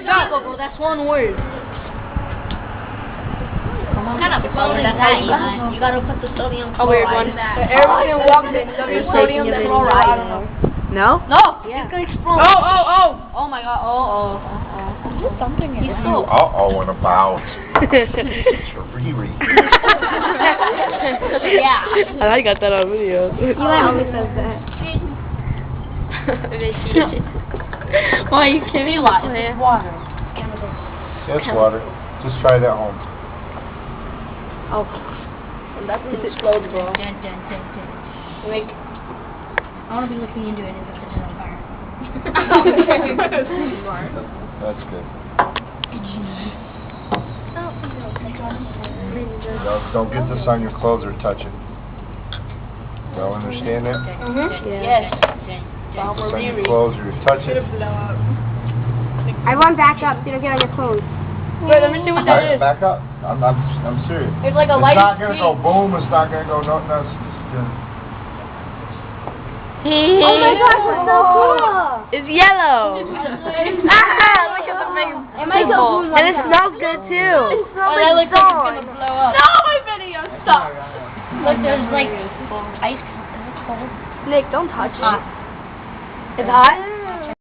illegal, bro. That's one word. What kind of phone is that? You gotta put the sodium chloride. A weird one. Everything walks in. Sodium chloride. I don't know. No? No. Yeah. It's gonna explode. Oh my god. Who's something in He's it? so. And about. Riri. Yeah. I got that on video. Eli always says that. Why you kidding me? It's water. It's water. Just try it at home. Oh. That's when it explodes, bro. Like, I want to be looking into it if it's on fire. That's good. Don't get this on your clothes or touch it. Y'all understand that? Yes. Get this on your clothes or you touch it. I want back up so you don't get on your clothes. Wait, let me see what that is. Back up. I'm serious. It's like a It's light. not gonna go boom. It's not gonna go no. That's just gonna. Oh my gosh, it's so cool! It's yellow. Look at the big symbol. And it smells good too. It smells that like looks like dawn. it's gonna blow up. No, my video, stop. Look, there's like ice. Is it cold? Nick, don't touch it. Hot. It's hot?